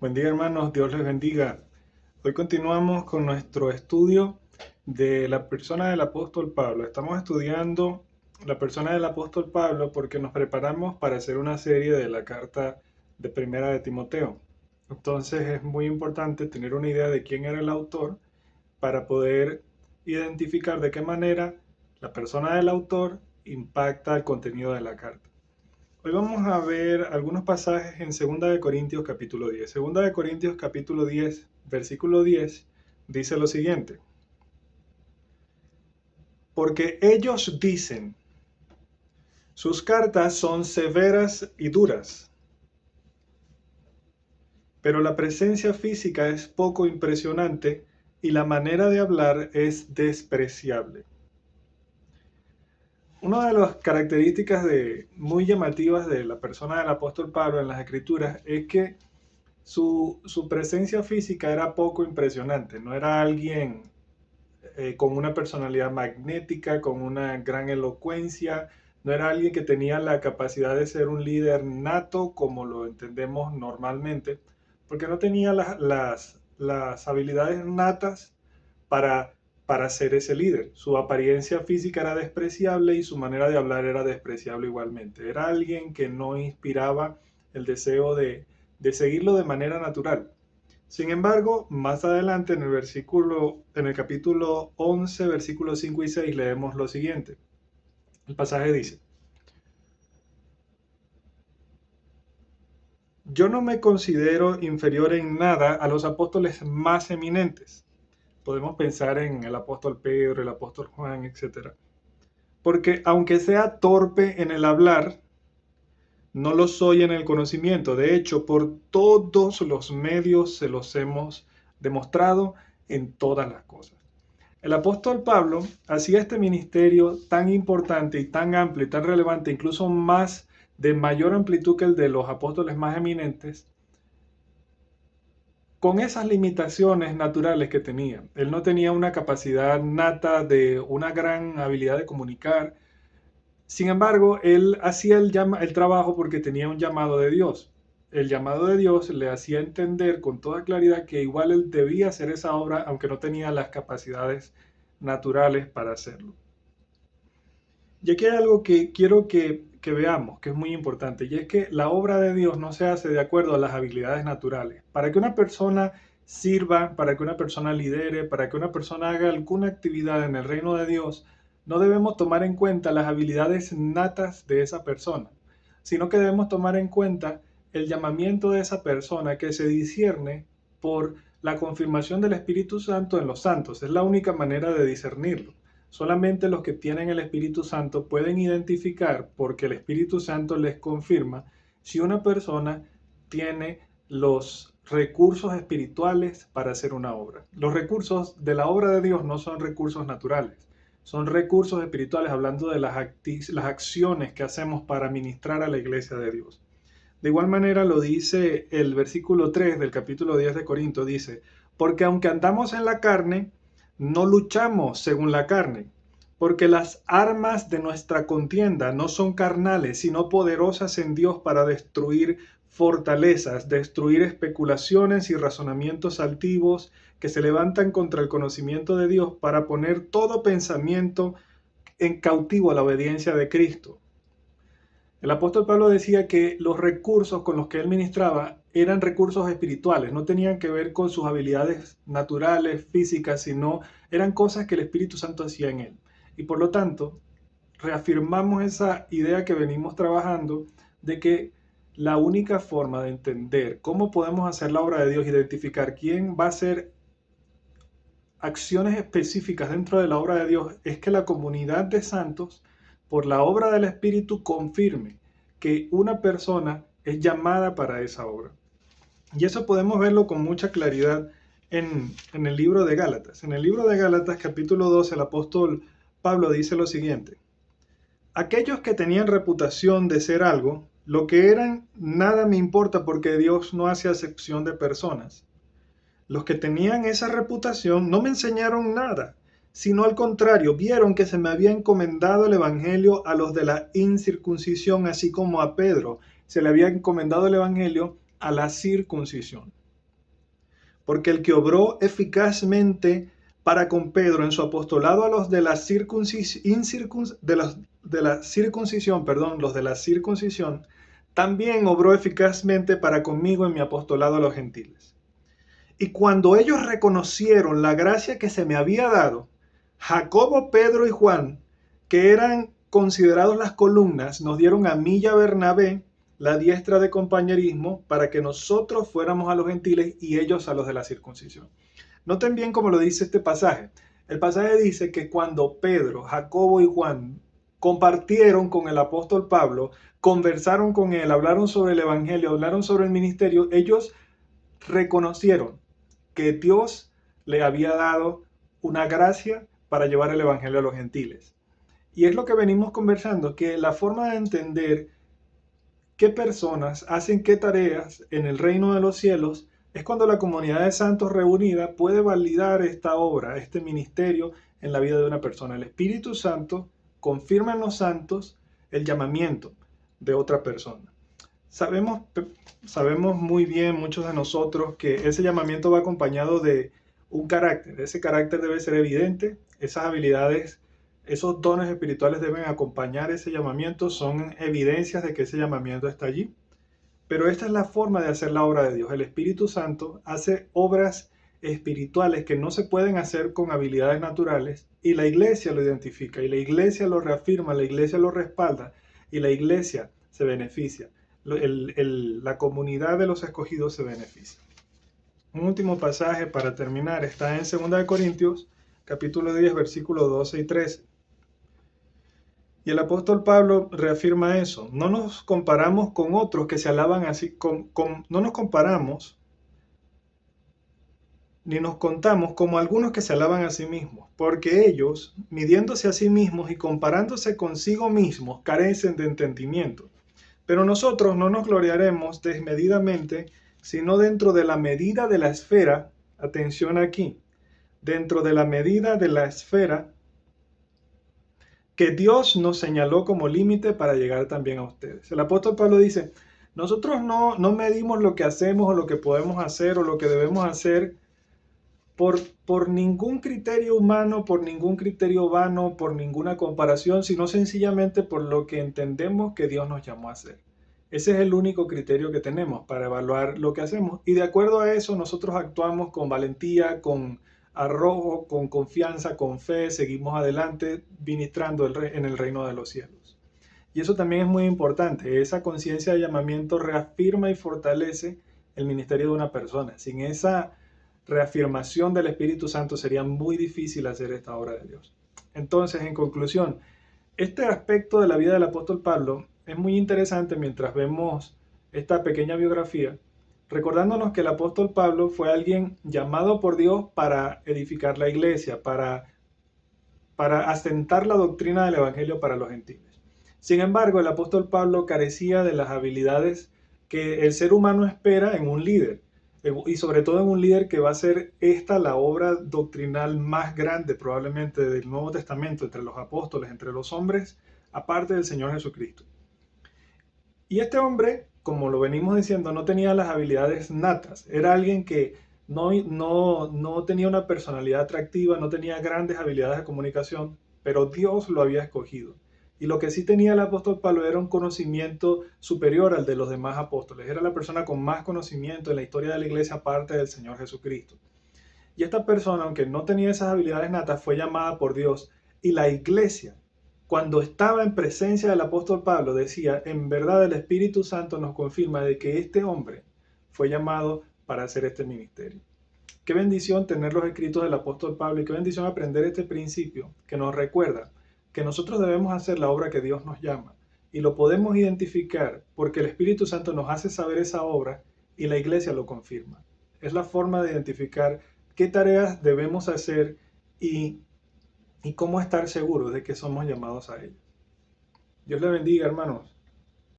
Buen día, hermanos, Dios les bendiga. Hoy continuamos con nuestro estudio de la persona del apóstol Pablo. Estamos estudiando la persona del apóstol Pablo porque nos preparamos para hacer una serie de la carta de Primera de Timoteo. Entonces es muy importante tener una idea de quién era el autor para poder identificar de qué manera la persona del autor impacta el contenido de la carta. Hoy vamos a ver algunos pasajes en 2 Corintios capítulo 10. 2 Corintios capítulo 10, versículo 10, dice lo siguiente. Porque ellos dicen, sus cartas son severas y duras, pero la presencia física es poco impresionante y la manera de hablar es despreciable. Una de las características muy llamativas de la persona del apóstol Pablo en las Escrituras es que su presencia física era poco impresionante, no era alguien con una personalidad magnética, con una gran elocuencia, no era alguien que tenía la capacidad de ser un líder nato como lo entendemos normalmente, porque no tenía las habilidades natas para, para ser ese líder. Su apariencia física era despreciable y su manera de hablar era despreciable igualmente. Era alguien que no inspiraba el deseo de seguirlo de manera natural. Sin embargo, más adelante en el capítulo 11, versículos 5 y 6, leemos lo siguiente. El pasaje dice, yo no me considero inferior en nada a los apóstoles más eminentes. Podemos pensar en el apóstol Pedro, el apóstol Juan, etc. Porque aunque sea torpe en el hablar, no lo soy en el conocimiento. De hecho, por todos los medios se los hemos demostrado en todas las cosas. El apóstol Pablo hacía este ministerio tan importante y tan amplio y tan relevante, incluso más de mayor amplitud que el de los apóstoles más eminentes, con esas limitaciones naturales que tenía. Él no tenía una capacidad nata de una gran habilidad de comunicar. Sin embargo, él hacía el trabajo porque tenía un llamado de Dios. El llamado de Dios le hacía entender con toda claridad que igual él debía hacer esa obra, aunque no tenía las capacidades naturales para hacerlo. Y aquí hay algo que quiero que veamos, que es muy importante, y es que la obra de Dios no se hace de acuerdo a las habilidades naturales. Para que una persona sirva, para que una persona lidere, para que una persona haga alguna actividad en el reino de Dios, no debemos tomar en cuenta las habilidades natas de esa persona, sino que debemos tomar en cuenta el llamamiento de esa persona que se discierne por la confirmación del Espíritu Santo en los santos. Es la única manera de discernirlo. Solamente los que tienen el Espíritu Santo pueden identificar, porque el Espíritu Santo les confirma, si una persona tiene los recursos espirituales para hacer una obra. Los recursos de la obra de Dios no son recursos naturales, son recursos espirituales, hablando de las acciones que hacemos para ministrar a la iglesia de Dios. De igual manera lo dice el versículo 3 del capítulo 10 de Corinto, dice, porque aunque andamos en la carne, no luchamos según la carne, porque las armas de nuestra contienda no son carnales, sino poderosas en Dios para destruir fortalezas, destruir especulaciones y razonamientos altivos que se levantan contra el conocimiento de Dios, para poner todo pensamiento en cautivo a la obediencia de Cristo. El apóstol Pablo decía que los recursos con los que él ministraba eran recursos espirituales, no tenían que ver con sus habilidades naturales, físicas, sino eran cosas que el Espíritu Santo hacía en él. Y por lo tanto, reafirmamos esa idea que venimos trabajando de que la única forma de entender cómo podemos hacer la obra de Dios, identificar quién va a hacer acciones específicas dentro de la obra de Dios, es que la comunidad de santos, por la obra del Espíritu, confirme que una persona es llamada para esa obra. Y eso podemos verlo con mucha claridad en el libro de Gálatas. En el libro de Gálatas, capítulo 12, el apóstol Pablo dice lo siguiente: aquellos que tenían reputación de ser algo, lo que eran, nada me importa, porque Dios no hace acepción de personas. Los que tenían esa reputación no me enseñaron nada, sino al contrario, vieron que se me había encomendado el evangelio a los de la incircuncisión, así como a Pedro se le había encomendado el evangelio a la circuncisión. porque el que obró eficazmente para con Pedro en su apostolado a los de la circuncisión, los de la circuncisión, también obró eficazmente para conmigo en mi apostolado a los gentiles. Y cuando ellos reconocieron la gracia que se me había dado, Jacobo, Pedro y Juan, que eran considerados las columnas, nos dieron a mí y a Bernabé la diestra de compañerismo para que nosotros fuéramos a los gentiles y ellos a los de la circuncisión. Noten bien cómo lo dice este pasaje. El pasaje dice que cuando Pedro, Jacobo y Juan compartieron con el apóstol Pablo, conversaron con él, hablaron sobre el evangelio, hablaron sobre el ministerio, ellos reconocieron que Dios le había dado una gracia para llevar el evangelio a los gentiles. Y es lo que venimos conversando, que la forma de entender qué personas hacen qué tareas en el reino de los cielos es cuando la comunidad de santos reunida puede validar esta obra, este ministerio en la vida de una persona. El Espíritu Santo confirma en los santos el llamamiento de otra persona. Sabemos muy bien, muchos de nosotros, que ese llamamiento va acompañado de un carácter. Ese carácter debe ser evidente, esas habilidades, esos dones espirituales deben acompañar ese llamamiento, son evidencias de que ese llamamiento está allí. Pero esta es la forma de hacer la obra de Dios. El Espíritu Santo hace obras espirituales que no se pueden hacer con habilidades naturales y la iglesia lo identifica y la iglesia lo reafirma, la iglesia lo respalda y la iglesia se beneficia. La comunidad de los escogidos se beneficia. Un último pasaje para terminar está en 2 Corintios, capítulo 10, versículos 12 y 13. Y el apóstol Pablo reafirma eso. No nos comparamos con otros que se alaban así, no nos comparamos ni nos contamos como algunos que se alaban a sí mismos, porque ellos, midiéndose a sí mismos y comparándose consigo mismos, carecen de entendimiento. Pero nosotros no nos gloriaremos desmedidamente, sino dentro de la medida de la esfera, atención aquí, dentro de la medida de la esfera que Dios nos señaló como límite para llegar también a ustedes. El apóstol Pablo dice, nosotros no medimos lo que hacemos o lo que podemos hacer o lo que debemos hacer por ningún criterio humano, por ningún criterio vano, por ninguna comparación, sino sencillamente por lo que entendemos que Dios nos llamó a hacer. Ese es el único criterio que tenemos para evaluar lo que hacemos. Y de acuerdo a eso, nosotros actuamos con valentía, con arrojo, con confianza, con fe, seguimos adelante, ministrando en el reino de los cielos. Y eso también es muy importante. Esa conciencia de llamamiento reafirma y fortalece el ministerio de una persona. Sin esa reafirmación del Espíritu Santo sería muy difícil hacer esta obra de Dios. Entonces, en conclusión, este aspecto de la vida del apóstol Pablo es muy interesante mientras vemos esta pequeña biografía, recordándonos que el apóstol Pablo fue alguien llamado por Dios para edificar la iglesia, para asentar la doctrina del evangelio para los gentiles. Sin embargo, el apóstol Pablo carecía de las habilidades que el ser humano espera en un líder, y sobre todo en un líder que va a ser esta la obra doctrinal más grande probablemente del Nuevo Testamento entre los apóstoles, entre los hombres, aparte del Señor Jesucristo. Y este hombre, como lo venimos diciendo, no tenía las habilidades natas. Era alguien que no tenía una personalidad atractiva, no tenía grandes habilidades de comunicación, pero Dios lo había escogido. Y lo que sí tenía el apóstol Pablo era un conocimiento superior al de los demás apóstoles. Era la persona con más conocimiento en la historia de la iglesia aparte del Señor Jesucristo. Y esta persona, aunque no tenía esas habilidades natas, fue llamada por Dios. Y la iglesia, cuando estaba en presencia del apóstol Pablo, decía, en verdad el Espíritu Santo nos confirma de que este hombre fue llamado para hacer este ministerio. Qué bendición tener los escritos del apóstol Pablo y qué bendición aprender este principio que nos recuerda que nosotros debemos hacer la obra que Dios nos llama. Y lo podemos identificar porque el Espíritu Santo nos hace saber esa obra y la iglesia lo confirma. Es la forma de identificar qué tareas debemos hacer y cómo estar seguros de que somos llamados a ellas. Dios le bendiga, hermanos.